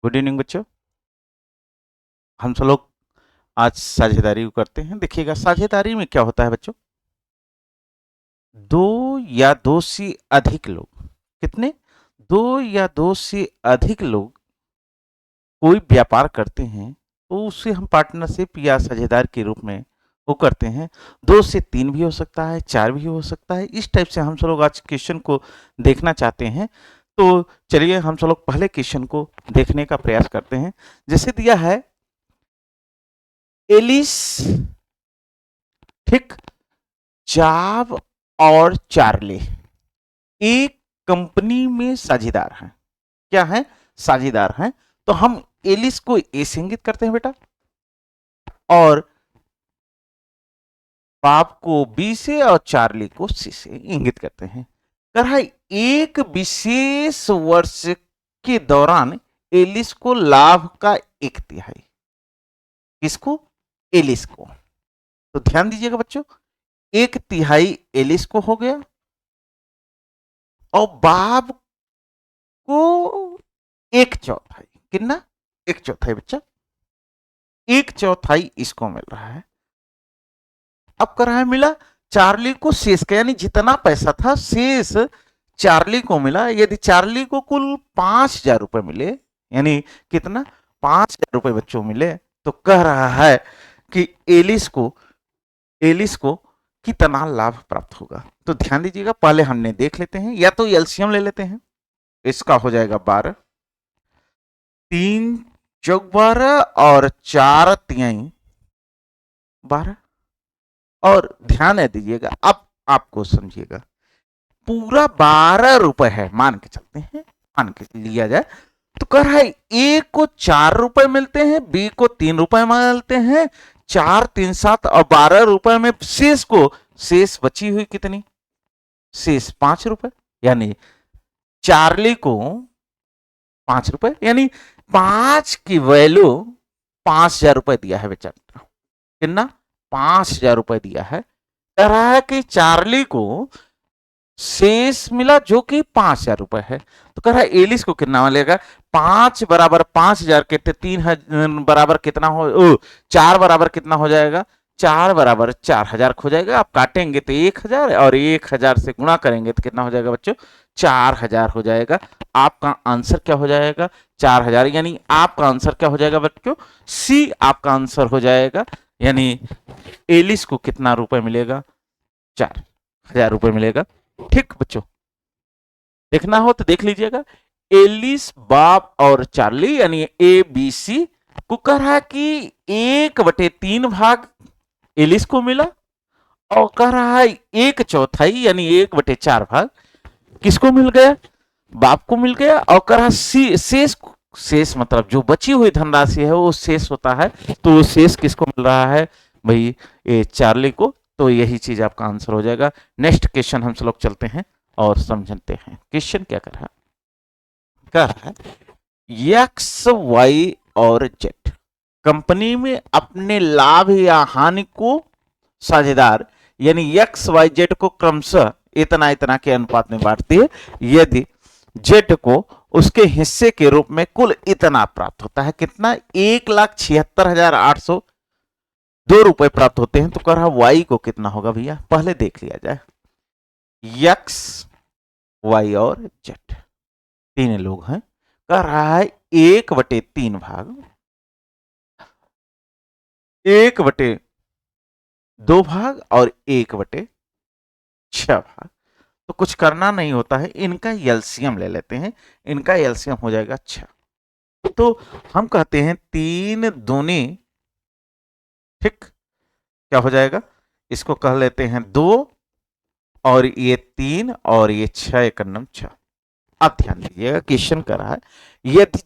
Good evening बच्चों। हम सब लोग आज साझेदारी करते हैं। देखिएगा साझेदारी में क्या होता है बच्चों, दो या दो से अधिक लोग, कितने, दो या दो से अधिक लोग कोई व्यापार करते हैं तो उसे हम पार्टनरशिप या साझेदार के रूप में वो करते हैं। दो से तीन भी हो सकता है, चार भी हो सकता है। इस टाइप से हम सब लोग आज क्वेश्चन को देखना चाहते हैं। तो चलिए हम सब लोग पहले क्वेश्चन को देखने का प्रयास करते हैं। जैसे दिया है एलिस, ठीक, जाव और चार्ली एक कंपनी में साझेदार हैं। क्या है? साझेदार हैं। तो हम एलिस को ए से इंगित करते हैं बेटा, और बाप को बी से और चार्ली को सी से इंगित करते हैं। कर है एक विशेष वर्ष के दौरान एलिस को लाभ का एक तिहाई, किसको? एलिस को। तो ध्यान दीजिएगा बच्चों, एक तिहाई एलिस को हो गया और बाप को एक चौथाई, कितना? एक चौथाई बच्चा, एक चौथाई इसको मिल रहा है। अब कर रहा है मिला चार्ली को शेष का, यानी जितना पैसा था शेष चार्ली को मिला। यदि चार्ली को कुल 5,000 रुपए मिले, यानी कितना? 5,000 रुपए बच्चों मिले, तो कह रहा है कि एलिस को कितना लाभ प्राप्त होगा। तो ध्यान दीजिएगा, पहले हमने देख लेते हैं, या तो एलसीएम ले लेते हैं। इसका हो जाएगा 12, 3 चौक 12 और 4 तिहाई 12। और ध्यान दीजिएगा, अब आपको समझिएगा, पूरा 12 रुपए है, मान के चलते हैं, मान के लिया जाए तो कह रहा है ए को 4 रुपए मिलते हैं, बी को 3 रुपए मिलते हैं, 4 3 7 और 12 रुपए में शेष बची हुई कितनी? शेष 5 रुपए, यानी चार्ली को 5 रुपए, यानी 5 की वैल्यू 5,000 रुपए दिया है बेचारा। कितना? 5,000 रुपए दिया है। कह रहा है कि चार्ली को शेष मिला जो कि 5,000 रुपए है। तो कह रहा है एलिस को कितना मिलेगा? 5 बराबर 5,000 के 3 बराबर कितना हो, 4 बराबर कितना हो जाएगा? 4 बराबर 4,000 हो जाएगा। आप काटेंगे तो 1,000 और 1,000 से गुणा करेंगे तो कितना हो जाएगा बच्चों? 4,000 हो जाएगा। आपका आंसर क्या हो जाएगा? 4,000। यानी आपका आंसर क्या हो जाएगा बच्चों? सी आपका आंसर हो जाएगा। यानी एलिस को कितना रुपए मिलेगा? 4,000 रुपए मिलेगा। ठीक बच्चों, देखना हो तो देख लीजिएगा। एलिस, बाप और चार्ली यानी ए बी सी को कह रहा है कि 1/3 भाग एलिस को मिला, और कह रहा है 1/4 यानी 1/4 भाग किसको मिल गया? बाप को मिल गया। और कह रहा शेष मतलब जो बची हुई धनराशि है वो शेष होता है, तो वो शेष किसको मिल रहा है भाई? ये चार्ली को। तो यही चीज आपका आंसर हो जाएगा। नेक्स्ट क्वेश्चन हम सब लोग चलते हैं और समझते हैं। क्वेश्चन क्या कर रहा है? कह रहा है एक्स वाई और जेड कंपनी में अपने लाभ या हानि को साझेदार यानी एक्स वाई जेड को क्रमशः इतना इतना के अनुपात में बांटती है। यदि जेड को उसके हिस्से के रूप में कुल इतना प्राप्त होता है, कितना? 1,76,802 रुपए प्राप्त होते हैं। तो कह रहा वाई को कितना होगा भैया? पहले देख लिया जाए। एक्स, वाई और जेड तीन लोग हैं। कह रहा है 1/3 भाग, 1/2 भाग और 1/6 भाग। तो कुछ करना नहीं होता है, इनका एलसीएम ले लेते हैं। इनका एलसीएम हो जाएगा 6। तो हम कहते हैं 3 दूनी, ठीक, क्या हो जाएगा? इसको कह लेते हैं 2 और ये 3 और ये 6 एक 6। अब ध्यान दीजिएगा, क्वेश्चन कर रहा है यदि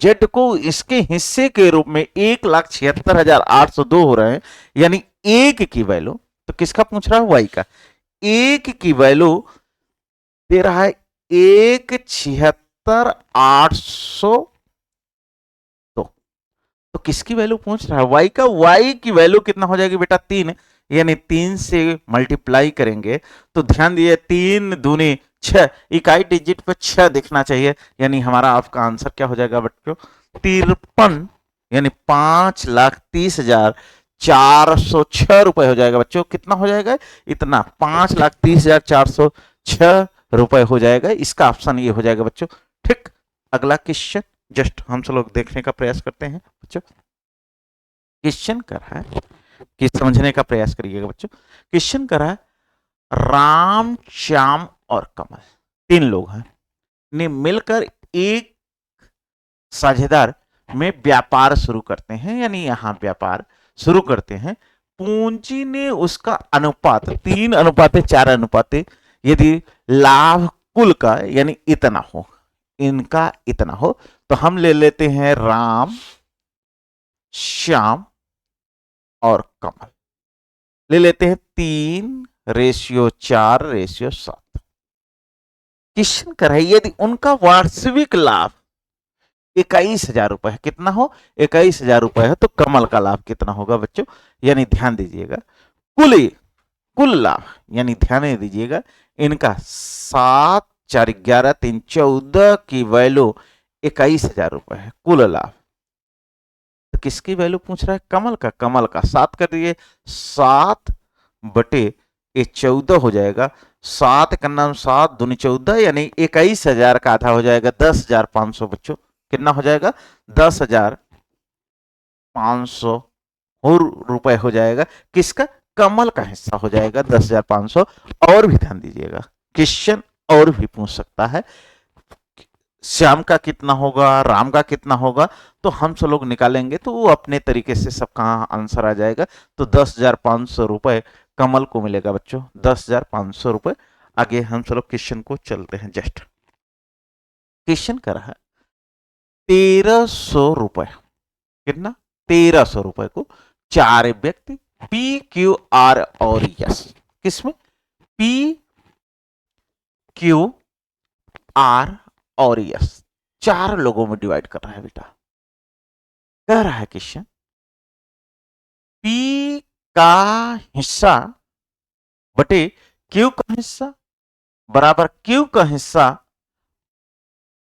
जेड को इसके हिस्से के रूप में 1,76,802 हो रहे हैं, यानी एक की वैल्यू, तो किसका पूछ रहा है? वाई का। एक की वैल्यू दे रहा है 1,76,802। तो किसकी वैल्यू पूछ रहा है? वाई का। वाई की वैल्यू कितना हो जाएगी बेटा? 3, यानी 3 से मल्टीप्लाई करेंगे तो ध्यान दिए 3 दूनी 6 इकाई डिजिट पे 6 दिखना चाहिए, यानी हमारा आपका आंसर क्या हो जाएगा बच्चों? 53, यानी 5,30,406 रुपए हो जाएगा बच्चों। कितना हो जाएगा? इतना 5,30,406 रुपए हो जाएगा। इसका ऑप्शन ये हो जाएगा बच्चों। ठीक, अगला क्वेश्चन जस्ट हम सब लोग देखने का प्रयास करते हैं बच्चों। क्वेश्चन कर रहा है कि समझने का प्रयास करिएगा बच्चों। क्वेश्चन कर रहा है राम, श्याम और कमल, 3 लोग हैं, ने मिलकर एक साझेदार में व्यापार शुरू करते हैं, यानी यहां व्यापार शुरू करते हैं। पूंजी ने उसका अनुपात 3:4 यदि लाभ कुल का यानी इतना हो, इनका इतना हो, तो हम ले लेते हैं राम, श्याम और कमल, ले लेते हैं 3:4:7। क्वेश्चन कर रही है यदि उनका वार्षिक लाभ 21,000 रुपए है, कितना हो? 21,000 रुपए है, तो कमल का लाभ कितना होगा बच्चों? यानी ध्यान दीजिएगा, कुल कुल लाभ, यानी ध्यान दीजिएगा, इनका 7, 4, 11, 3, 14 की वैल्यू 21,000 रुपए है, कुल लाभ। तो किसकी वैल्यू पूछ रहा है? कमल का। कमल का 7 कर दिए, 7/14 हो जाएगा। 7 का नाम 7 दूनी 14, यानी 21,000 का आधा हो जाएगा 10,500 बच्चों। कितना हो जाएगा? 10,500 रुपए हो जाएगा। किसका? कमल का हिस्सा हो जाएगा 10,500। और भी ध्यान दीजिएगा, क्वेश्चन और भी पूछ सकता है, श्याम का कितना होगा, राम का कितना होगा, तो हम सब लोग निकालेंगे तो वो अपने तरीके से सबका आंसर आ जाएगा। तो 10,500 रुपए कमल को मिलेगा बच्चों, 10,500 रुपए। आगे हम सब लोग क्वेश्चन को चलते हैं। जस्ट क्वेश्चन कर रहा है 1,300 रुपए, कितना? 1,300 रुपए को 4 व्यक्ति पी, क्यू, आर और यस, किसमें? पी, क्यू, आर और यस, 4 लोगों में डिवाइड कर रहा है बेटा। कह रहा है क्वेश्चन पी का हिस्सा बटे क्यू का हिस्सा बराबर क्यू का हिस्सा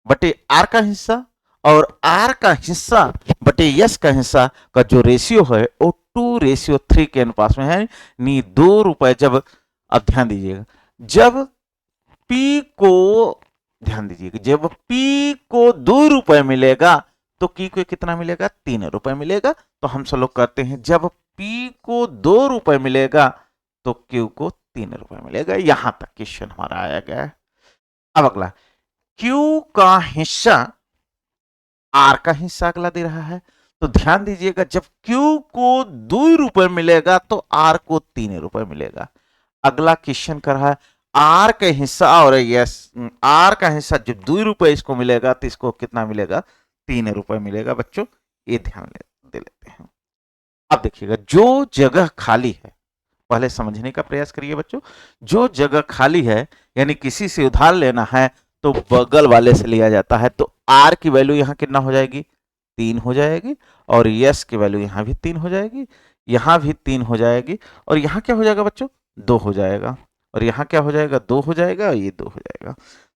बटे आर का हिस्सा, और आर का हिस्सा बटे यस का हिस्सा का जो रेशियो है वो 2:3 के अनुपात में है। नी 2 रुपए जब, अब ध्यान दीजिएगा, जब पी को, ध्यान दीजिएगा, जब पी को 2 रुपए मिलेगा तो क्यू को कितना मिलेगा? 3 रुपए मिलेगा। तो हम सब लोग करते हैं, जब पी को 2 रुपए मिलेगा तो क्यू को 3 रुपए मिलेगा। यहां तक क्वेश्चन हमारा आया गया है। अब अगला, क्यू का हिस्सा आर का हिस्सा अगला दे रहा है, तो ध्यान दीजिएगा, जब क्यू को 2 रुपए मिलेगा तो आर को 3 रुपए मिलेगा। अगला क्वेश्चन कर रहा है आर का हिस्सा, और यस, आर का हिस्सा जब 2 रुपए इसको मिलेगा तो इसको कितना मिलेगा? 3 रुपए मिलेगा बच्चों। ये ध्यान दे लेते हैं। अब देखिएगा, जो जगह खाली है, पहले समझने का प्रयास करिए बच्चों। जो जगह खाली है, यानी किसी से उधार लेना है तो बगल वाले से लिया जाता है, तो आर की वैल्यू यहां कितना हो जाएगी? 3 हो जाएगी, और यस की वैल्यू यहां भी 3 हो जाएगी, यहां भी 3 हो जाएगी, और यहां क्या हो जाएगा बच्चों? 2 हो जाएगा, और यहां क्या हो जाएगा? 2 हो जाएगा, और ये 2 हो जाएगा।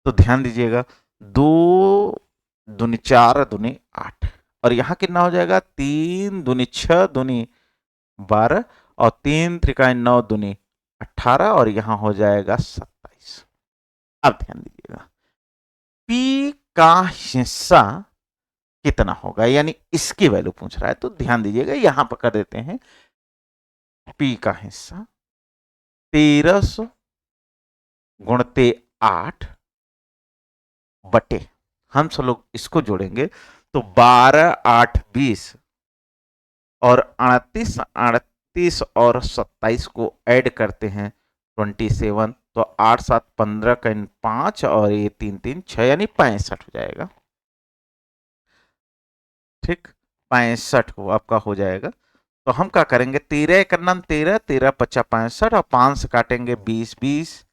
तो ध्यान दीजिएगा, 2 दूनी 4 दूनी 8, और यहां कितना हो जाएगा? 3 दूनी 6 दूनी 12, और 3 त्रिकाई 9 दूनी 18, और यहां हो जाएगा 27। अब ध्यान दीजिएगा, पी का हिस्सा कितना होगा, यानी इसकी वैल्यू पूछ रहा है, तो ध्यान दीजिएगा, यहां पर कर देते हैं पी का हिस्सा 1,300 गुणते 8 बटे, हम सब लोग इसको जोड़ेंगे तो 12, 8, 20, और 38, 38 और 27 को ऐड करते हैं 27, तो 8, 7, 15 का 5, और ये 3, 3, 6, यानी 65 हो जाएगा। ठीक, 65 को आपका हो जाएगा। तो हम क्या करेंगे, 13 का नाम 13, 13 50 65, और 5 से काटेंगे 20, 20,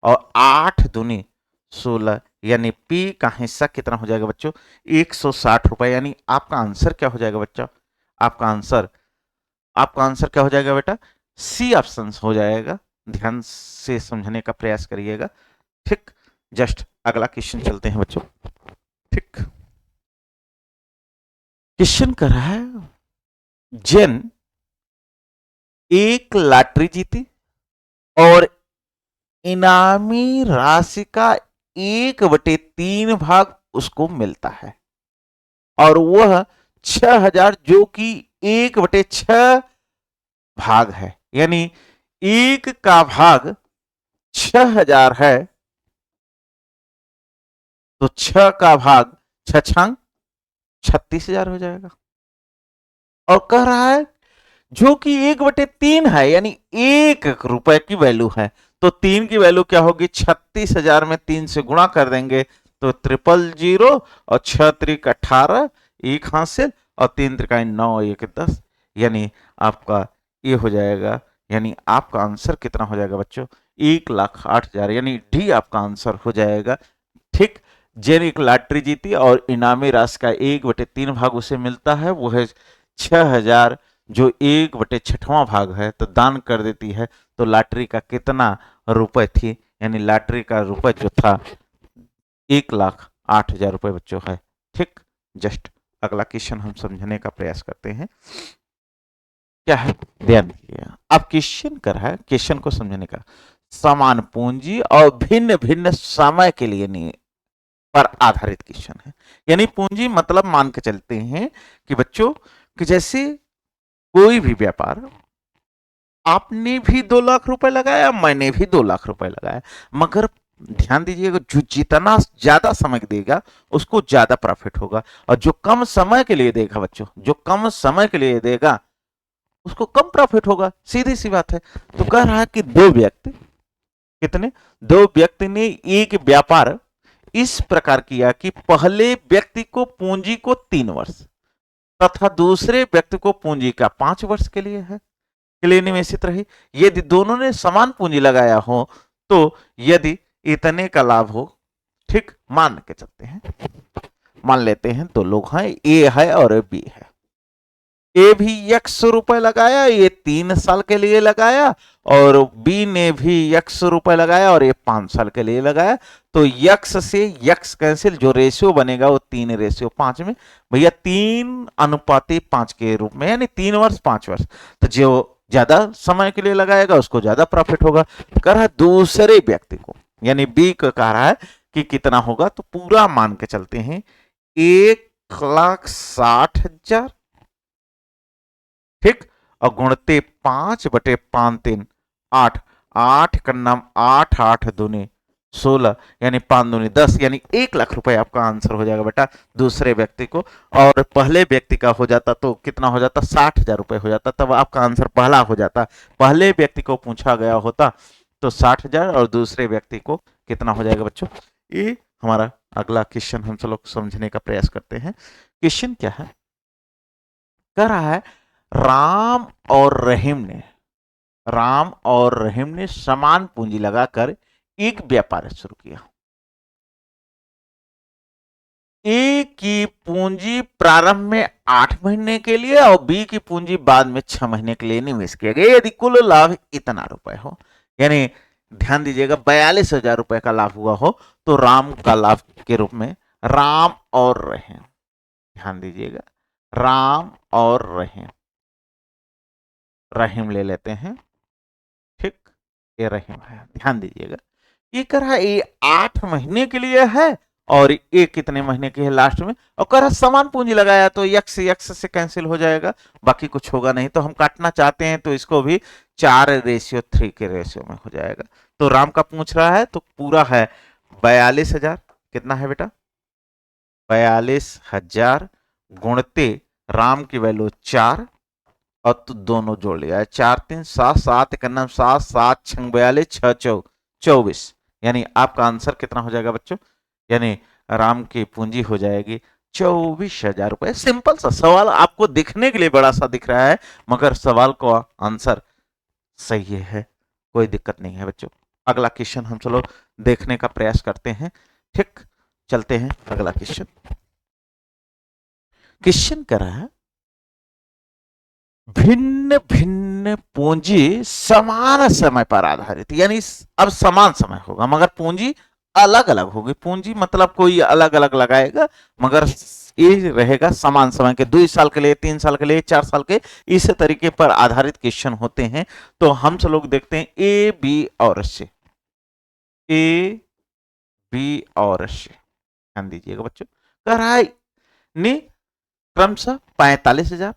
और 8 दूनी 16, यानी पी का हिस्सा कितना हो जाएगा बच्चों? 160 रुपए। यानी आपका आंसर क्या हो जाएगा बच्चा? आपका आंसर क्या हो जाएगा बेटा? सी ऑप्शन हो जाएगा। ध्यान से समझने का प्रयास करिएगा। ठीक, जस्ट अगला क्वेश्चन चलते हैं बच्चों। ठीक, क्वेश्चन कर रहा है, जेन एक लॉटरी जीती और इनामी राशि का 1/3 भाग उसको मिलता है, और वह 6,000 जो कि 1/6 भाग है, यानी 1 का भाग 6,000 है, तो 6 का भाग 6 36,000 हो जाएगा। और कह रहा है जो कि 1/3 है, यानी 1 रुपए की वैल्यू है, तो 3 की वैल्यू क्या होगी, 36,000 में 3 से गुणा कर देंगे तो 000 और 6 त्रिक 18, 1 हासिल, और 3 त्रिकाई 9, 1 10, यानी आपका ये हो जाएगा, यानी आपका आंसर कितना हो जाएगा बच्चों, 1,08,000, यानी डी आपका आंसर हो जाएगा। ठीक, जेन एक लॉटरी जीती और इनामी राशि का 1/3 भाग उसे मिलता है, वो है 6,000 जो 1/6वां भाग है, तो दान कर देती है, तो लॉटरी का कितना रुपए थी, यानी लॉटरी का रुपए जो था 1,08,000 रुपए बच्चों है। ठीक, जस्ट अगला क्वेश्चन हम समझने का प्रयास करते हैं, क्या है ध्यान दीजिए। अब क्वेश्चन कर है, क्वेश्चन को समझने का, समान पूंजी और भिन्न भिन्न समय के लिए नहीं पर आधारित क्वेश्चन है, यानी पूंजी मतलब मान के चलते हैं कि बच्चों कि जैसे कोई भी व्यापार, आपने भी 2 लाख रुपए लगाया, मैंने भी 2 लाख रुपए लगाया, मगर ध्यान दीजिएगा जो जितना ज्यादा समय देगा उसको ज्यादा प्रॉफिट होगा, और जो कम समय के लिए देगा बच्चों, जो कम समय के लिए देगा उसको कम प्रॉफिट होगा, सीधी सी बात है। तो कह रहा है कि 2 व्यक्ति, कितने, 2 व्यक्ति ने एक व्यापार इस प्रकार किया कि पहले व्यक्ति को पूंजी को 3 वर्ष तथा दूसरे व्यक्ति को पूंजी का 5 वर्ष के लिए है, के लिए निवेशित रही। यदि दोनों ने समान पूंजी लगाया हो तो यदि इतने का लाभ हो, ठीक, मान के चलते हैं, मान लेते हैं 2 लोग हैं, ए है और बी है। ए भी 100 रुपए लगाया, ये 3 साल के लिए लगाया, और बी ने भी 100 रुपए लगाया और ये 5 साल के लिए लगाया, तो यक्स से यक्स कैंसिल, जो रेशियो बनेगा वो 3:5 में, भैया 3:5 के रूप में, यानी 3 वर्ष 5 वर्ष, तो जो ज्यादा समय के लिए लगाएगा उसको ज्यादा प्रॉफिट होगा। तो कह रहा है दूसरे व्यक्ति को, यानी बी को कह रहा है कि कितना होगा, तो पूरा मान के चलते हैं 1,60,000, ठीक, और गुणते 5/5 3 8, 8 का नाम 8, 8 दूनी 16, यानी 5 दूनी 10, यानी 1,00,000 रुपए आपका आंसर हो जाएगा बेटा दूसरे व्यक्ति को। और पहले व्यक्ति का हो जाता तो कितना हो जाता, 60,000 रुपए हो जाता, तब आपका आंसर पहला हो जाता। पहले व्यक्ति को पूछा गया होता तो 60,000, और दूसरे व्यक्ति को कितना हो जाएगा बच्चों। ये हमारा अगला क्वेश्चन हम सब लोग समझने का प्रयास करते हैं। क्वेश्चन क्या है, कह रहा है राम और रहीम ने समान पूंजी लगाकर एक व्यापार शुरू किया। ए की पूंजी प्रारंभ में 8 महीने के लिए और बी की पूंजी बाद में 6 महीने के लिए निवेश किया गया। यदि कुल लाभ इतना रुपए हो, यानी ध्यान दीजिएगा 42,000 रुपए का लाभ हुआ हो, तो राम का लाभ के रूप में राम और रहीम, ध्यान दीजिएगा राम और रहीम ले लेते हैं, ठीक, ये रहीम है, ध्यान दीजिएगा ये कर रहा है ये 8 महीने के लिए है, और ये कितने महीने के है लास्ट में, और कर रहा समान पूंजी लगाया तो यक्स यक्स से कैंसिल हो जाएगा, बाकी कुछ होगा नहीं। तो हम काटना चाहते हैं तो इसको भी 4:3 के रेशियो में हो जाएगा। तो राम का पूछ रहा है तो पूरा है 42,000, कितना है बेटा 42,000 गुणते राम की वैल्यू 4, और तो दोनों जोड़ लिया है 4 3 7 7 का नाम 7 7 6 42 6 24, यानी आपका आंसर कितना हो जाएगा बच्चों, यानी राम की पूंजी हो जाएगी 24,000 रुपए। सिंपल सा सवाल, आपको दिखने के लिए बड़ा सा दिख रहा है, मगर सवाल का आंसर सही है, कोई दिक्कत नहीं है बच्चों। अगला क्वेश्चन हम चलो देखने का प्रयास करते हैं, ठीक, चलते हैं अगला क्वेश्चन। क्वेश्चन कर रहा है भिन्न भिन्न पूंजी समान समय पर आधारित, यानी अब समान समय होगा मगर पूंजी अलग अलग होगी पूंजी, मतलब कोई अलग अलग लगाएगा, मगर ये रहेगा समान समय के, 2 साल के लिए, 3 साल के लिए, 4 साल के, इस तरीके पर आधारित क्वेश्चन होते हैं। तो हम सब लोग देखते हैं ए बी और सी, ए बी और सी, ध्यान दीजिएगा बच्चों। कह रहा है ने क्रमशः 45,000,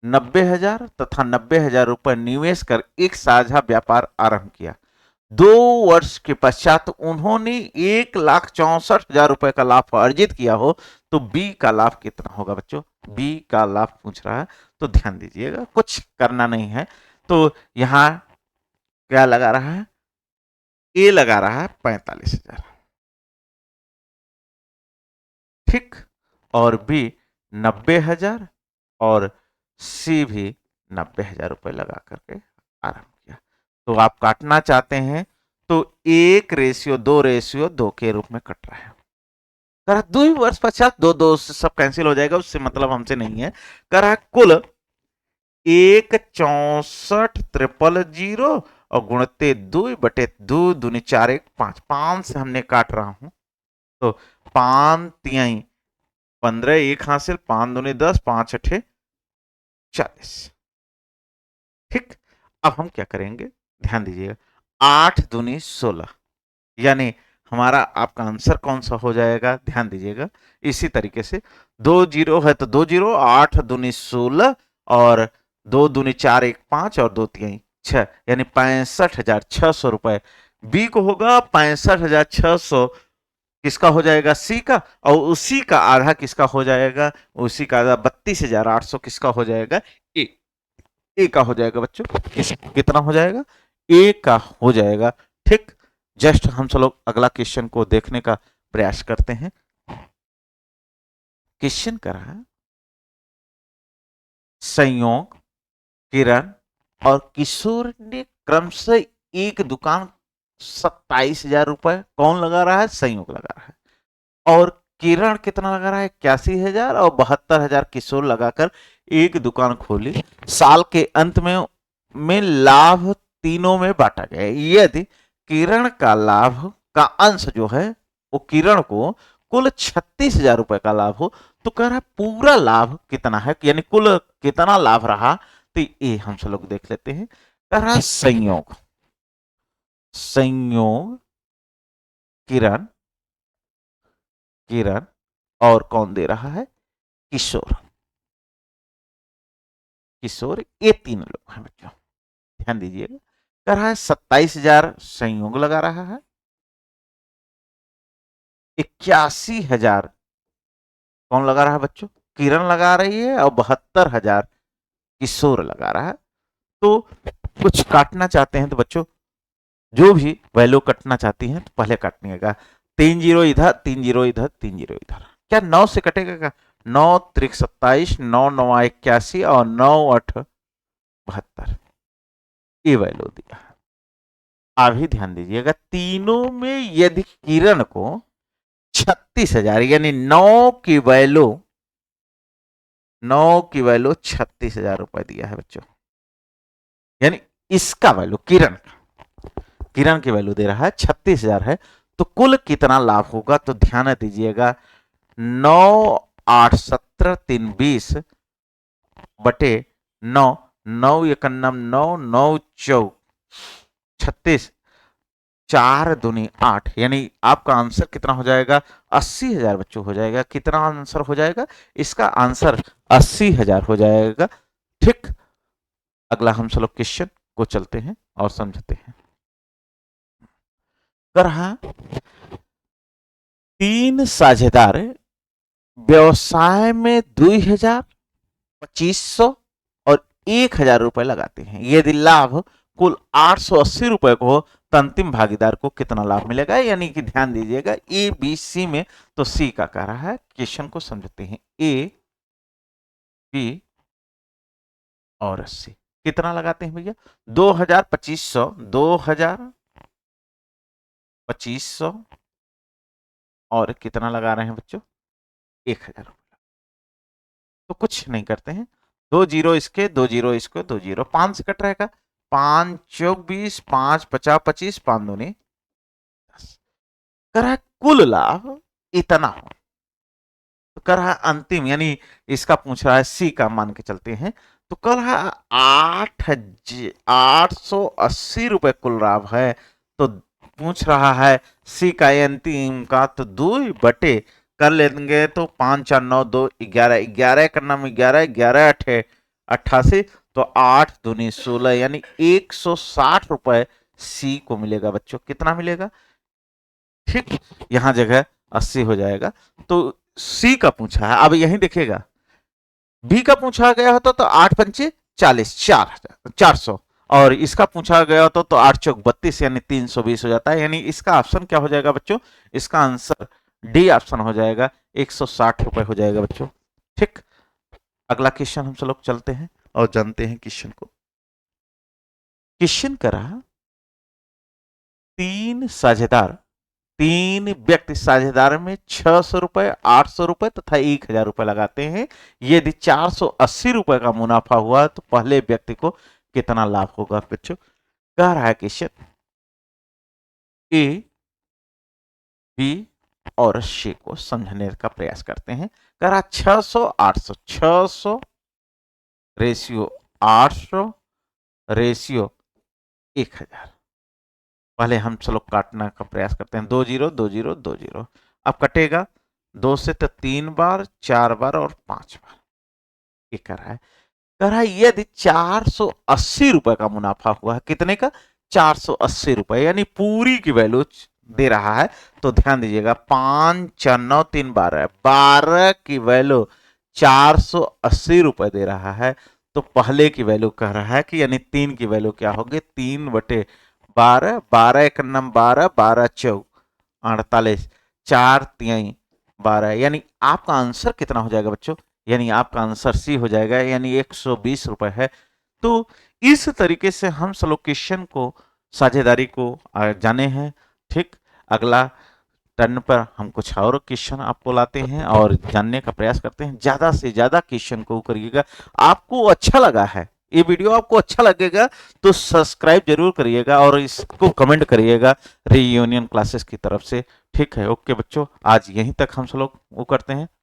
90,000 तथा 90,000 रुपए निवेश कर एक साझा व्यापार आरंभ किया। 2 वर्ष के पश्चात उन्होंने 1,64,000 रुपए का लाभ अर्जित किया हो, तो बी का लाभ कितना होगा बच्चों? बी का लाभ पूछ रहा है, तो ध्यान दीजिएगा, कुछ करना नहीं है। तो यहां क्या लगा रहा है? ए लगा रहा है 45,000, ठीक, और बी 90,000, और सी भी 90,000 रुपए लगा करके आरंभ किया। तो आप काटना चाहते हैं तो 1:2:2 के रूप में कट रहा है। 2 वर्ष पश्चात 2 से सब कैंसिल हो जाएगा, उससे मतलब हमसे नहीं है। कह रहा कुल 1,64,000 और गुणते 2/2 दूनी 4 1 5 5 से हमने काट रहा हूं, तो 5 3 15, 1 हासिल, 5 दूनी 10, 5 8 40, ठीक। अब हम क्या करेंगे, ध्यान दीजिएगा, 8 दूनी 16, यानी हमारा आपका आंसर कौन सा हो जाएगा, ध्यान दीजिएगा। इसी तरीके से 2 जीरो है तो 2 जीरो, 8 दूनी 16, और 2 दूनी 4 1 5 और 2 3 6, यानी 65,600 रुपए बी को होगा। 65,600 किसका हो जाएगा? सी का, और उसी का आधा किसका हो जाएगा? उसी का आधा 32,800 किसका हो जाएगा? ए, ए का हो जाएगा बच्चों। कितना हो जाएगा? ए का हो जाएगा, ठीक। जस्ट हम सब लोग अगला क्वेश्चन को देखने का प्रयास करते हैं। क्वेश्चन कर रहा है संयोग, किरण और किशोर ने क्रमशः एक दुकान 27,000 रुपए कौन लगा रहा है? संयोग लगा रहा है। और किरण कितना लगा रहा है? 81,000, और 72,000 किशोर लगाकर एक दुकान खोली। साल के अंत में लाभ तीनों में बांटा गया। यदि किरण का लाभ का अंश जो है वो किरण को कुल 36,000 रुपए का लाभ हो, तो कह रहा है पूरा लाभ कितना है, यानी कुल कितना लाभ रहा। तो ये हम सब लोग देख लेते हैं। कह रहा है संयोग, संयोग किरण, किरण और कौन दे रहा है? किशोर, किशोर, ये 3 लोग हैं बच्चों, ध्यान दीजिएगा। कह रहा है 27,000 संयोग लगा रहा है, 81,000 कौन लगा रहा है बच्चों? किरण लगा रही है, और 72,000 किशोर लगा रहा है। तो कुछ काटना चाहते हैं तो बच्चों, जो भी वैल्यू काटना चाहती हैं तो पहले काटनिएगा। 3 जीरो इधर, 3 जीरो इधर, 3 जीरो इधर, क्या 9 से कटेगा क्या? 9 त्रिक 27, 9 9 81, और 9 8 72, ये वैल्यू दिया है। अभी ध्यान दीजिएगा, तीनों में यदि किरण को 36,000, यानी 9 की वैल्यू, 9 की वैल्यू 36,000 रुपए दिया है बच्चों, यानी इसका वैल्यू किरण, किरण की वैल्यू दे रहा है 36,000 है, तो कुल कितना लाभ होगा? तो ध्यान दीजिएगा, 9 8 17 3 20 बटे 9, 9 एकन्नम 9, 9 चौक 36, 4 दूनी 8, यानी आपका आंसर कितना हो जाएगा? 80,000 बच्चों हो जाएगा। कितना आंसर हो जाएगा? इसका आंसर 80,000 हो जाएगा, ठीक। अगला हम सब लोग क्वेश्चन को चलते हैं और समझते हैं। कर रहा 3 साझेदार व्यवसाय में 2,000, 2,500 और 1,000 रुपए लगाते हैं। यदि लाभ कुल 880 रुपए को हो, तो अंतिम भागीदार को कितना लाभ मिलेगा? यानी कि ध्यान दीजिएगा, ए बी सी में, तो सी का कह रहा है। क्वेश्चन को समझते हैं। ए बी और सी कितना लगाते हैं भैया? 2,000, 2,500, 2,000, 2,500 और कितना लगा रहे हैं बच्चों? 1,000 रुपए। तो कुछ नहीं करते हैं, 2 जीरो इसके, 2 जीरो इसको, 2 जीरो, 5 से कट रहेगा। 5 चौक 20, 5 50 25, 5 दूनी 10। कह रहा है कुल लाभ इतना हो, तो कह रहा है अंतिम, यानी इसका पूछ रहा है सी का, मान के चलते हैं, तो कह रहा है 8,880 रुपए कुल लाभ है। तो पूछ रहा है सी का अंतिम का, तो 2 कर लेंगे तो 5 4 9 2 11, 11 का नाम 11, 11 8 88, तो 8 दूनी 16, यानी 160 रुपए सी को मिलेगा बच्चों। कितना मिलेगा? ठीक, यहां जगह 80 हो जाएगा। तो सी का पूछा है, अब यही देखिएगा बी का पूछा गया होता तो 8 पंचे 40, 400, और इसका पूछा गया होता तो 8 चौक 32, यानी 320 हो जाता है। यानी इसका ऑप्शन क्या हो जाएगा बच्चों? इसका आंसर डी ऑप्शन हो जाएगा, 160 रुपए हो जाएगा बच्चों। ठीक, अगला क्वेश्चन हम सब लोग चलते हैं और जानते हैं क्वेश्चन को। क्वेश्चन करा 3 व्यक्ति साझेदार में 600 रुपए, 800 रुपए तथा 1000 रुपए लगाते हैं। यदि 480 रुपए का मुनाफा हुआ तो पहले व्यक्ति को कितना लाभ होगा बच्चों? कह रहा है क्वेश्चन ए, बी और सी को समझने का प्रयास करते हैं। कह रहा 600 800, 600 रेशियो 800 रेशियो 1000। पहले हम सब लोग काटने का प्रयास करते हैं। 2 0 2 0 2 0, अब कटेगा 2 से तो 3 बार, 4 बार और 5 बार। ये कर रहा है, कह रहा है यदि 480 रुपए का मुनाफा हुआ है, कितने का? 480 रुपए, यानी पूरी की वैल्यू दे रहा है। तो ध्यान दीजिएगा, 5 4 9 3 12, 12 की वैल्यू 480 रुपए दे रहा है। तो पहले की वैल्यू कह रहा है कि यानी 3 की वैल्यू क्या होगी? 3/12, 12 एक नम 12, 12 चौक 48, 4 3 12, यानी आपका आंसर कितना हो जाएगा बच्चों? यानी आपका आंसर सी हो जाएगा, यानी 120 रुपए है। तो इस तरीके से हम सब लोग क्वेश्चन को, साझेदारी को जाने हैं। ठीक, अगला टर्न पर हम कुछ और क्वेश्चन आपको लाते हैं और जानने का प्रयास करते हैं। ज्यादा से ज्यादा क्वेश्चन को करिएगा। आपको अच्छा लगा है ये वीडियो, आपको अच्छा लगेगा तो सब्सक्राइब जरूर करिएगा और इसको कमेंट करिएगा रीयूनियन क्लासेस की तरफ से। ठीक है, ओके बच्चों, आज यहीं तक हम सब लोग वो करते हैं।